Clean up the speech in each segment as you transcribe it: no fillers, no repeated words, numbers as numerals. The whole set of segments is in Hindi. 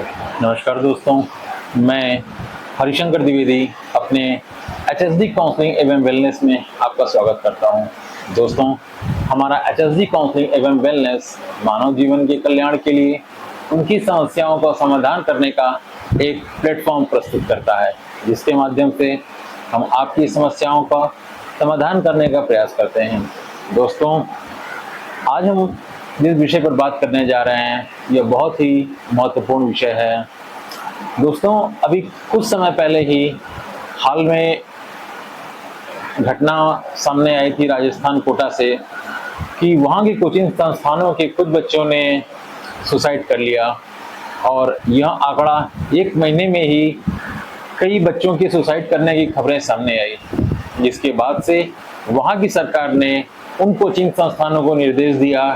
नमस्कार दोस्तों, मैं हरिशंकर द्विवेदी अपने एचएसडी काउंसलिंग एवं वेलनेस में आपका स्वागत करता हूं। दोस्तों, हमारा एचएसडी काउंसलिंग एवं वेलनेस मानव जीवन के कल्याण के लिए उनकी समस्याओं का समाधान करने का एक प्लेटफॉर्म प्रस्तुत करता है, जिसके माध्यम से हम आपकी समस्याओं का समाधान करने का प्रयास करते हैं। दोस्तों, आज हम जिस विषय पर बात करने जा रहे हैं, यह बहुत ही महत्वपूर्ण विषय है। दोस्तों, अभी कुछ समय पहले ही हाल में घटना सामने आई थी राजस्थान कोटा से कि वहाँ के कोचिंग संस्थानों के कुछ बच्चों ने सुसाइड कर लिया और यह आंकड़ा 1 महीने में ही कई बच्चों के सुसाइड करने की खबरें सामने आई, जिसके बाद से वहाँ की सरकार ने उन कोचिंग संस्थानों को निर्देश दिया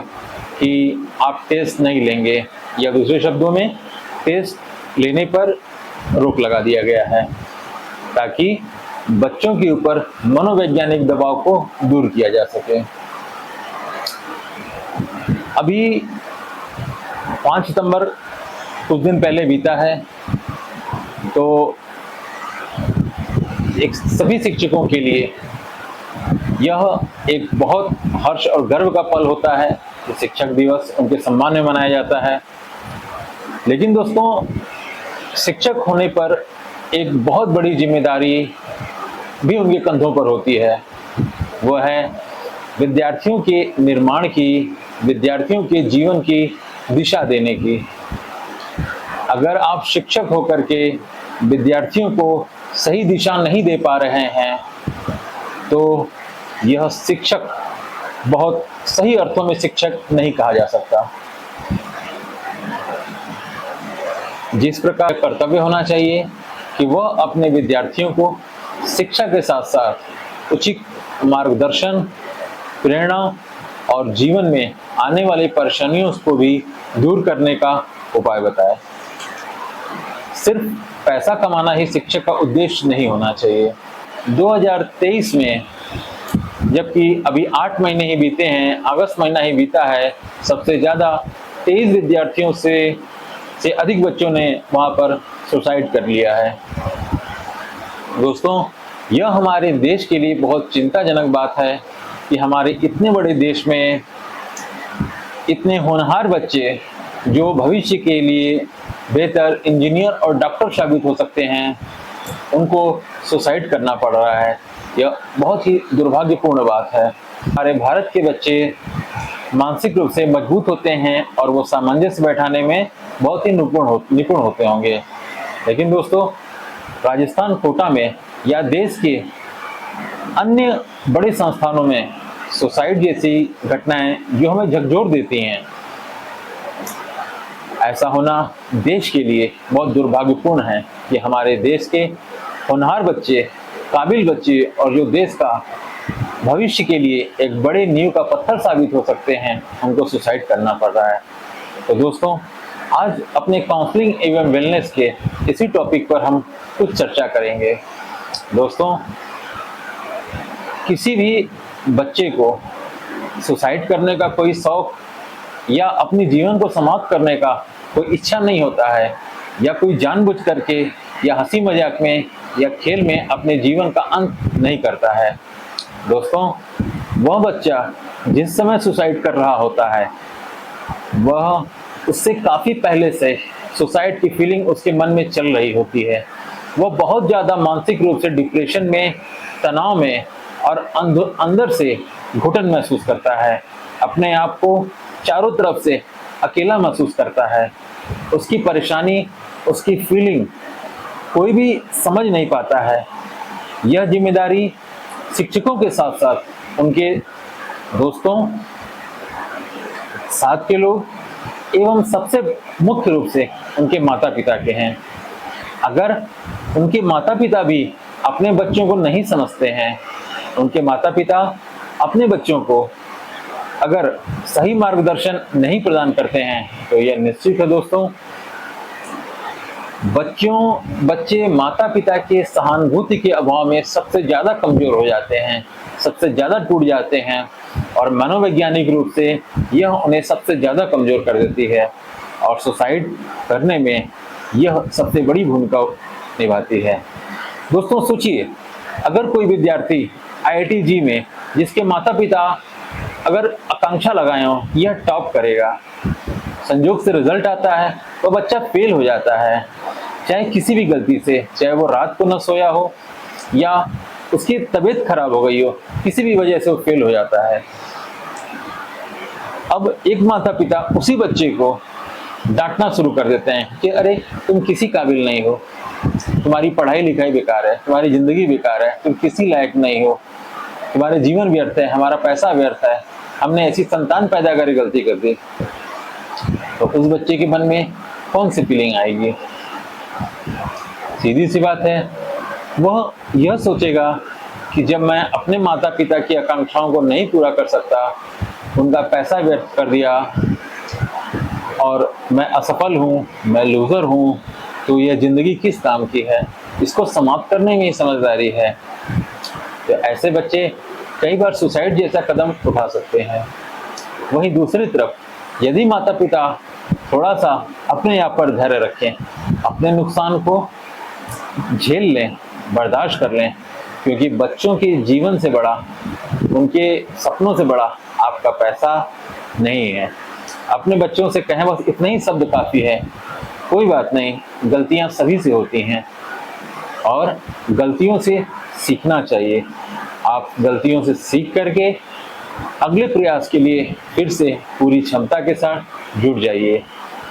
कि आप टेस्ट नहीं लेंगे, या दूसरे शब्दों में टेस्ट लेने पर रोक लगा दिया गया है, ताकि बच्चों के ऊपर मनोवैज्ञानिक दबाव को दूर किया जा सके। अभी 5 सितंबर कुछ दिन पहले बीता है, तो एक सभी शिक्षकों के लिए यह एक बहुत हर्ष और गर्व का पल होता है कि शिक्षक दिवस उनके सम्मान में मनाया जाता है। लेकिन दोस्तों, शिक्षक होने पर एक बहुत बड़ी जिम्मेदारी भी उनके कंधों पर होती है। वह है विद्यार्थियों के निर्माण की, विद्यार्थियों के जीवन की दिशा देने की। अगर आप शिक्षक होकर के विद्यार्थियों को सही दिशा नहीं दे पा रहे हैं, तो यह शिक्षक बहुत सही अर्थों में शिक्षक नहीं कहा जा सकता। जिस प्रकार कर्तव्य होना चाहिए कि वह अपने विद्यार्थियों को शिक्षा के साथ साथ उचित मार्गदर्शन, प्रेरणा और जीवन में आने वाली परेशानियों को भी दूर करने का उपाय बताए। सिर्फ पैसा कमाना ही शिक्षक का उद्देश्य नहीं होना चाहिए। 2023 में, जबकि अभी 8 महीने ही बीते हैं, अगस्त महीना ही बीता है, सबसे ज़्यादा 23 विद्यार्थियों से अधिक बच्चों ने वहाँ पर सुसाइड कर लिया है। दोस्तों, यह हमारे देश के लिए बहुत चिंताजनक बात है कि हमारे इतने बड़े देश में इतने होनहार बच्चे जो भविष्य के लिए बेहतर इंजीनियर और डॉक्टर साबित हो सकते हैं, उनको सुसाइड करना पड़ रहा है। यह बहुत ही दुर्भाग्यपूर्ण बात है। हमारे भारत के बच्चे मानसिक रूप से मजबूत होते हैं और वो सामंजस्य बैठाने में बहुत ही निपुण होते होंगे। लेकिन दोस्तों, राजस्थान कोटा में या देश के अन्य बड़े संस्थानों में सुसाइड जैसी घटनाएं जो हमें झकझोर देती हैं, ऐसा होना देश के लिए बहुत दुर्भाग्यपूर्ण है कि हमारे देश के होनहार बच्चे, काबिल बच्चे और जो देश का भविष्य के लिए एक बड़े नींव का पत्थर साबित हो सकते हैं, उनको सुसाइड करना पड़ रहा है। तो दोस्तों, आज अपने काउंसलिंग एवं वेलनेस के इसी टॉपिक पर हम कुछ चर्चा करेंगे। दोस्तों, किसी भी बच्चे को सुसाइड करने का कोई शौक या अपने जीवन को समाप्त करने का कोई इच्छा नहीं होता है, या कोई जानबूझ करके या हंसी मजाक में या खेल में अपने जीवन का अंत नहीं करता है। दोस्तों, वह बच्चा जिस समय सुसाइड कर रहा होता है, वह उससे काफ़ी पहले से सुसाइड की फीलिंग उसके मन में चल रही होती है। वह बहुत ज़्यादा मानसिक रूप से डिप्रेशन में, तनाव में और अंदर से घुटन महसूस करता है। अपने आप को चारों तरफ से अकेला महसूस करता है। उसकी परेशानी, उसकी फीलिंग कोई भी समझ नहीं पाता है। यह जिम्मेदारी शिक्षकों के साथ साथ उनके दोस्तों, साथ के लोग एवं सबसे मुख्य रूप से उनके माता पिता के हैं। अगर उनके माता पिता भी अपने बच्चों को नहीं समझते हैं, उनके माता पिता अपने बच्चों को अगर सही मार्गदर्शन नहीं प्रदान करते हैं, तो यह निश्चित है दोस्तों, बच्चे माता पिता के सहानुभूति के अभाव में सबसे ज़्यादा कमज़ोर हो जाते हैं, सबसे ज़्यादा टूट जाते हैं, और मनोवैज्ञानिक रूप से यह उन्हें सबसे ज़्यादा कमज़ोर कर देती है और सुसाइड करने में यह सबसे बड़ी भूमिका निभाती है। दोस्तों सोचिए, अगर कोई विद्यार्थी IIT-JEE में जिसके माता पिता अगर आकांक्षा लगाए हों यह टॉप करेगा, संयोग से रिजल्ट आता है तो बच्चा फेल हो जाता है, चाहे किसी भी गलती से, चाहे वो रात को न सोया हो या उसकी तबीयत खराब हो गई हो, किसी भी वजह से वो फेल हो जाता है। अब एक माता पिता उसी बच्चे को डांटना शुरू कर देते हैं कि अरे तुम किसी काबिल नहीं हो, तुम्हारी पढ़ाई लिखाई बेकार है, तुम्हारी जिंदगी बेकार है, तुम किसी लायक नहीं हो, तुम्हारे जीवन व्यर्थ है, हमारा पैसा व्यर्थ है, हमने ऐसी संतान पैदा कर गलती कर दी। तो उस बच्चे के मन में कौन सी फीलिंग आएगी? सीधी सी बात है, वह यह सोचेगा कि जब मैं अपने माता पिता की आकांक्षाओं को नहीं पूरा कर सकता, उनका पैसा व्यर्थ कर दिया और मैं असफल हूँ, मैं लूजर हूँ, तो यह जिंदगी किस काम की है? इसको समाप्त करने में ही समझदारी है। तो ऐसे बच्चे कई बार सुसाइड जैसा कदम उठा सकते हैं। वहीं दूसरी तरफ यदि माता पिता थोड़ा सा अपने आप पर धैर्य रखें, अपने नुकसान को झेल लें, बर्दाश्त कर लें, क्योंकि बच्चों के जीवन से बड़ा, उनके सपनों से बड़ा आपका पैसा नहीं है। अपने बच्चों से कहें बस इतना ही शब्द काफ़ी है, कोई बात नहीं, गलतियां सभी से होती हैं और गलतियों से सीखना चाहिए। आप गलतियों से सीख करके अगले प्रयास के लिए फिर से पूरी क्षमता के साथ जुट जाइए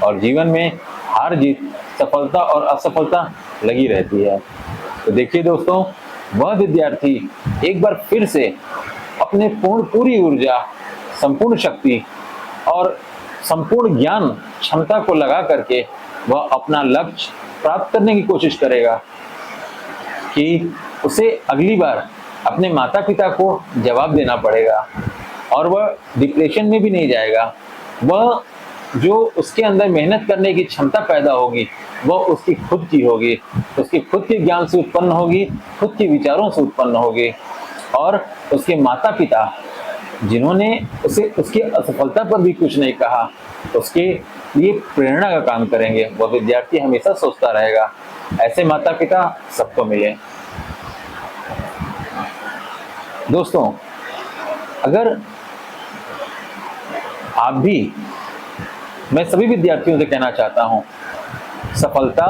और जीवन में हार जीत, सफलता और असफलता लगी रहती है। तो देखिए दोस्तों, वह विद्यार्थी एक बार फिर से अपने पूरी ऊर्जा, संपूर्ण शक्ति और संपूर्ण ज्ञान क्षमता को लगा करके वह अपना लक्ष्य प्राप्त करने की कोशिश करेगा कि उसे अगली बार अपने माता पिता को जवाब देना पड़ेगा और वह डिप्रेशन में भी नहीं जाएगा। वह जो उसके अंदर मेहनत करने की क्षमता पैदा होगी वह उसकी खुद की होगी, उसके खुद के ज्ञान से उत्पन्न होगी, खुद के विचारों से उत्पन्न होगी और उसके माता पिता जिन्होंने उसे उसकी असफलता पर भी कुछ नहीं कहा, उसके लिए प्रेरणा का काम करेंगे। वह विद्यार्थी हमेशा सोचता रहेगा ऐसे माता पिता सबको मिले। दोस्तों, अगर आप भी, मैं सभी विद्यार्थियों से कहना चाहता हूं, सफलता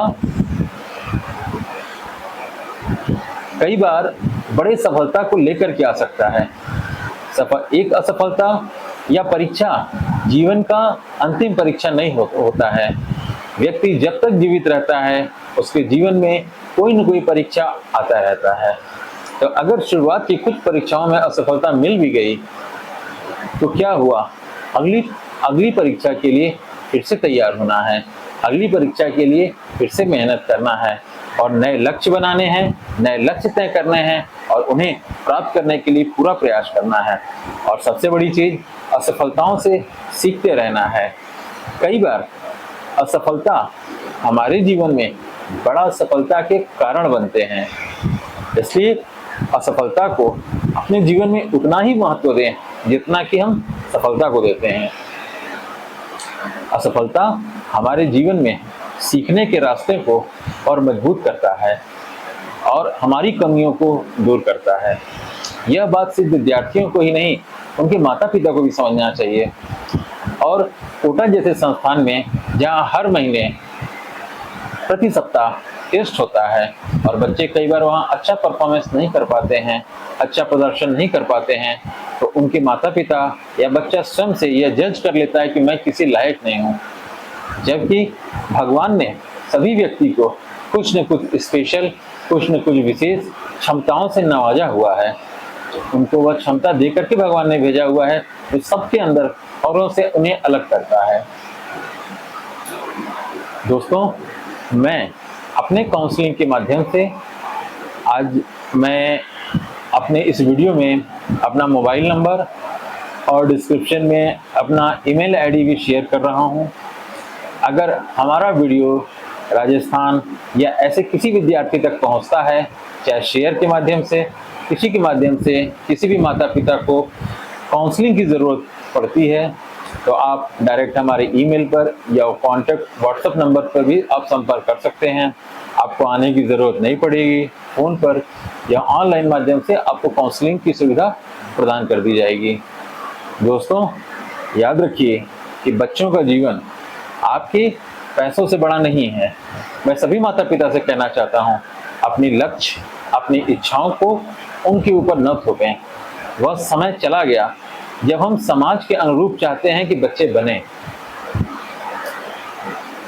कई बार बड़े सफलता को लेकर के आ सकता है। एक असफलता या परीक्षा जीवन का अंतिम परीक्षा नहीं होता है। व्यक्ति जब तक जीवित रहता है उसके जीवन में कोई न कोई परीक्षा आता रहता है। तो अगर शुरुआत की कुछ परीक्षाओं में असफलता मिल भी गई तो क्या हुआ? अगली परीक्षा के लिए फिर से तैयार होना है, अगली परीक्षा के लिए फिर से मेहनत करना है और नए लक्ष्य बनाने हैं, नए लक्ष्य तय करने हैं और उन्हें प्राप्त करने के लिए पूरा प्रयास करना है। और सबसे बड़ी चीज, असफलताओं से सीखते रहना है। कई बार असफलता हमारे जीवन में बड़ा सफलता के कारण बनते हैं, इसलिए असफलता को अपने जीवन में उतना ही महत्व दें जितना कि हम सफलता को देते हैं। असफलता हमारे जीवन में सीखने के रास्ते को और मजबूत करता है और हमारी कमियों को दूर करता है। यह बात सिर्फ विद्यार्थियों को ही नहीं, उनके माता पिता को भी समझना चाहिए। और कोटा जैसे संस्थान में जहां हर महीने प्रति सप्ताह टेस्ट होता है और बच्चे कई बार वहां अच्छा परफॉर्मेंस नहीं कर पाते हैं, अच्छा प्रदर्शन नहीं कर पाते हैं, तो उनके माता पिता या बच्चा स्वयं से यह जज कर लेता है कि मैं किसी लायक नहीं हूँ। जबकि भगवान ने सभी व्यक्ति को कुछ न कुछ स्पेशल, कुछ न कुछ विशेष क्षमताओं से नवाजा हुआ है। उनको वह क्षमता दे करके भगवान ने भेजा हुआ है जो सबके अंदर औरों से उन्हें अलग करता है। दोस्तों, मैं अपने काउंसलिंग के माध्यम से आज मैं अपने इस वीडियो में अपना मोबाइल नंबर और डिस्क्रिप्शन में अपना ईमेल आईडी भी शेयर कर रहा हूं। अगर हमारा वीडियो राजस्थान या ऐसे किसी विद्यार्थी तक पहुंचता है, चाहे शेयर के माध्यम से, किसी के माध्यम से, किसी भी माता पिता को काउंसलिंग की ज़रूरत पड़ती है, तो आप डायरेक्ट हमारे ईमेल पर या कॉन्टैक्ट व्हाट्सएप नंबर पर भी आप संपर्क कर सकते हैं। आपको आने की ज़रूरत नहीं पड़ेगी। फ़ोन पर या ऑनलाइन माध्यम से आपको काउंसलिंग की सुविधा प्रदान कर दी जाएगी। दोस्तों, याद रखिए कि बच्चों का जीवन आपके पैसों से बड़ा नहीं है। मैं सभी माता पिता से कहना चाहता हूँ, अपनी लक्ष्य, अपनी इच्छाओं को उनके ऊपर न थोपें। वह समय चला गया जब हम समाज के अनुरूप चाहते हैं कि बच्चे बने,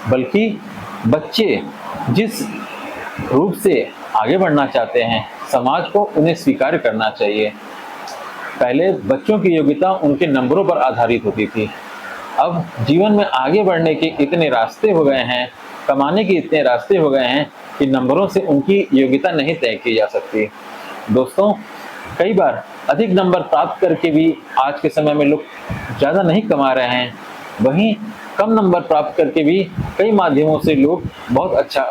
बल्कि बच्चे जिस रूप से आगे बढ़ना चाहते हैं, समाज को उन्हें स्वीकार करना चाहिए। पहले बच्चों की योग्यता उनके नंबरों पर आधारित होती थी। अब जीवन में आगे बढ़ने के इतने रास्ते हो गए हैं, कमाने के इतने रास्ते हो गए हैं कि नंबरों से उनकी योग्यता नहीं तय की जा सकती। दोस्तों, कई बार अधिक नंबर प्राप्त करके भी आज के समय में लोग ज़्यादा नहीं कमा रहे हैं, वहीं कम नंबर प्राप्त करके भी कई माध्यमों से लोग बहुत अच्छा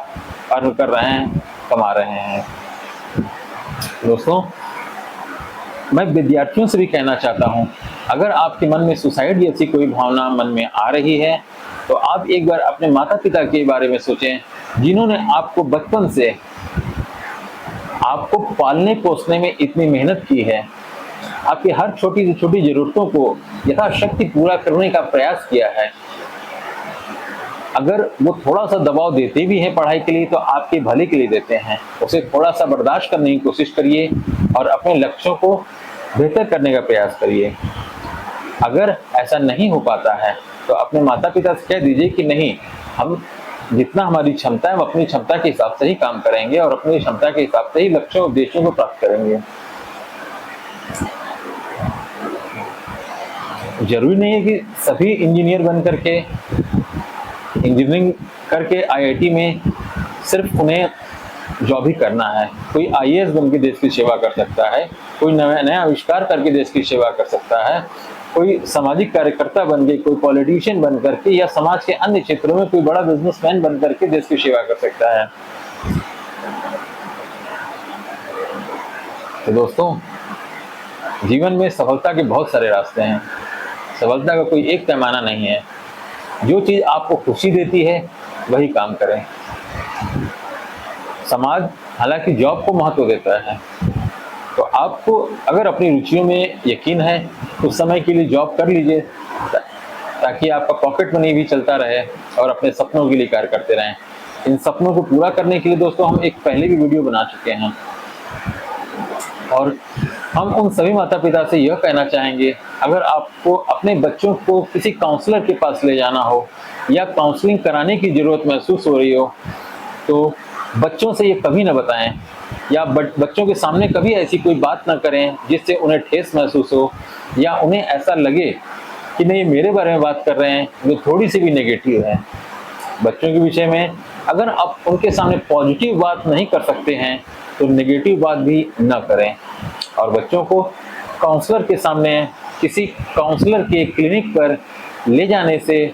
अर्न कर रहे हैं, कमा रहे हैं। दोस्तों, मैं विद्यार्थियों से भी कहना चाहता हूं, अगर आपके मन में सुसाइड जैसी कोई भावना मन में आ रही है, तो आप एक बार अपने माता पिता के बारे में सोचें, जिन्होंने आपको बचपन से आपको पालने पोसने में इतनी मेहनत की है, आपकी हर छोटी से छोटी जरूरतों को यथाशक्ति पूरा करने का प्रयास किया है। अगर वो थोड़ा सा दबाव देते भी हैं पढ़ाई के लिए, तो आपके भले के लिए देते हैं। उसे थोड़ा सा बर्दाश्त करने की कोशिश करिए और अपने लक्ष्यों को बेहतर करने का प्रयास करिए। अगर ऐसा नहीं हो पाता है तो अपने माता पिता से कह दीजिए कि नहीं, हम जितना हमारी क्षमता है, हम अपनी क्षमता के हिसाब से ही काम करेंगे और अपनी क्षमता के हिसाब से ही लक्ष्यों उद्देश्यों को प्राप्त करेंगे। जरूरी नहीं है कि सभी इंजीनियर बन करके, इंजीनियरिंग करके आईआईटी में सिर्फ उन्हें जॉब ही करना है। कोई आईएएस बन के देश की सेवा कर सकता है, कोई नया आविष्कार करके देश की सेवा कर सकता है, कोई सामाजिक कार्यकर्ता बन के, कोई पॉलिटिशियन बन करके, या समाज के अन्य क्षेत्रों में कोई बड़ा बिजनेसमैन बन करके देश की सेवा कर सकता है। तो दोस्तों, जीवन में सफलता के बहुत सारे रास्ते हैं। सफलता का कोई एक पैमाना नहीं है। जो चीज आपको खुशी देती है वही काम करें। समाज हालांकि जॉब को महत्व देता है, तो आपको अगर अपनी रुचियों में यकीन है, उस समय के लिए जॉब कर लीजिए, ताकि आपका पॉकेट मनी भी चलता रहे और अपने सपनों के लिए कार्य करते रहें। इन सपनों को पूरा करने के लिए दोस्तों हम एक पहले भी वीडियो बना चुके हैं, और हम उन सभी माता पिता से यह कहना चाहेंगे, अगर आपको अपने बच्चों को किसी काउंसलर के पास ले जाना हो या काउंसलिंग कराने की जरूरत महसूस हो रही हो, तो बच्चों से ये कभी ना बताएं, या बच्चों के सामने कभी ऐसी कोई बात ना करें जिससे उन्हें ठेस महसूस हो, या उन्हें ऐसा लगे कि नहीं, मेरे बारे में बात कर रहे हैं जो थोड़ी सी भी नेगेटिव है। बच्चों के विषय में अगर आप उनके सामने पॉजिटिव बात नहीं कर सकते हैं, तो नेगेटिव बात भी ना करें। और बच्चों को काउंसलर के सामने, किसी काउंसलर के क्लिनिक पर ले जाने से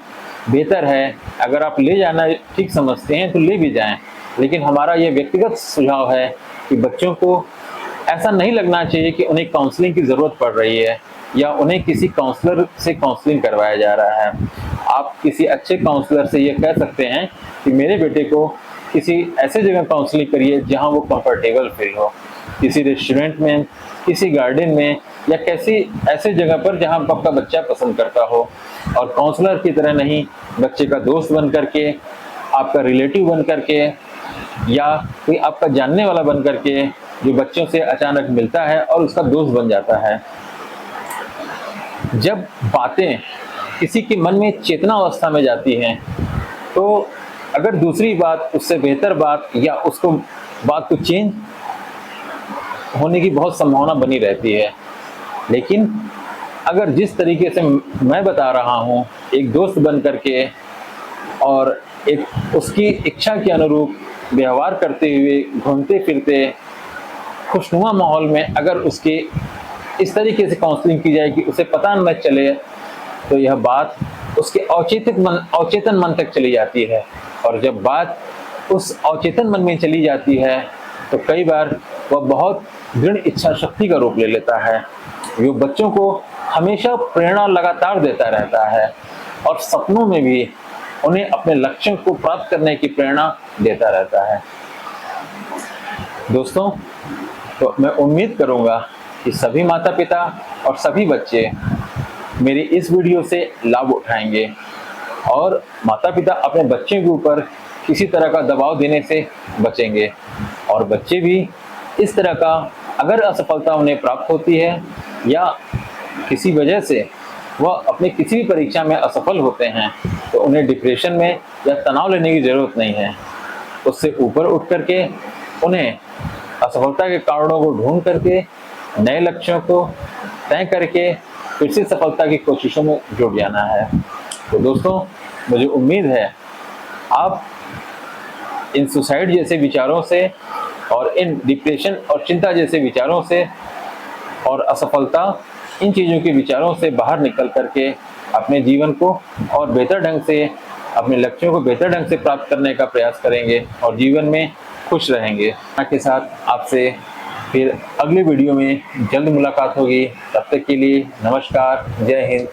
बेहतर है, अगर आप ले जाना ठीक समझते हैं तो ले भी जाएं, लेकिन हमारा ये व्यक्तिगत सुझाव है कि बच्चों को ऐसा नहीं लगना चाहिए कि उन्हें काउंसलिंग की ज़रूरत पड़ रही है या उन्हें किसी काउंसलर से काउंसलिंग करवाया जा रहा है। आप किसी अच्छे काउंसलर से ये कह सकते हैं कि मेरे बेटे को किसी ऐसे जगह काउंसलिंग करिए जहां वो कंफर्टेबल फील हो, किसी रेस्टोरेंट में, किसी गार्डन में, या कैसी ऐसे जगह पर जहां आपका बच्चा पसंद करता हो, और काउंसलर की तरह नहीं, बच्चे का दोस्त बन करके, आपका रिलेटिव बन करके, या कोई आपका जानने वाला बन करके, जो बच्चों से अचानक मिलता है और उसका दोस्त बन जाता है। जब बातें किसी के मन में चेतना अवस्था में जाती हैं, तो अगर दूसरी बात उससे बेहतर बात या उसको बात को चेंज होने की बहुत संभावना बनी रहती है। लेकिन अगर जिस तरीके से मैं बता रहा हूँ, एक दोस्त बन करके और एक उसकी इच्छा के अनुरूप व्यवहार करते हुए, घूमते फिरते खुशनुमा माहौल में अगर उसके इस तरीके से काउंसलिंग की जाए कि उसे पता न चले, तो यह बात उसके अवचेतन मन तक चली जाती है। और जब बात उस अवचेतन मन में चली जाती है, तो कई बार वह बहुत दृढ़ इच्छा शक्ति का रूप ले लेता है। जो बच्चों को हमेशा प्रेरणा लगातार देता रहता है और सपनों में भी उन्हें अपने लक्ष्यों को प्राप्त करने की प्रेरणा देता रहता है। दोस्तों, तो मैं उम्मीद करूंगा कि सभी माता पिता और सभी बच्चे मेरी इस वीडियो से लाभ उठाएंगे और माता पिता अपने बच्चों के ऊपर किसी तरह का दबाव देने से बचेंगे और बच्चे भी इस तरह का, अगर असफलता उन्हें प्राप्त होती है या किसी वजह से वह अपनी किसी भी परीक्षा में असफल होते हैं, तो उन्हें डिप्रेशन में या तनाव लेने की ज़रूरत नहीं है। उससे ऊपर उठ करके उन्हें असफलता के कारणों को ढूंढ करके नए लक्ष्यों को तय करके फिर से सफलता की कोशिशों में जुट जाना है। तो दोस्तों, मुझे उम्मीद है आप इन सुसाइड जैसे विचारों से और इन डिप्रेशन और चिंता जैसे विचारों से और असफलता, इन चीज़ों के विचारों से बाहर निकल करके अपने जीवन को और बेहतर ढंग से, अपने लक्ष्यों को बेहतर ढंग से प्राप्त करने का प्रयास करेंगे और जीवन में खुश रहेंगे। के साथ आपसे फिर अगले वीडियो में जल्द मुलाकात होगी। तब तक के लिए नमस्कार, जय हिंद।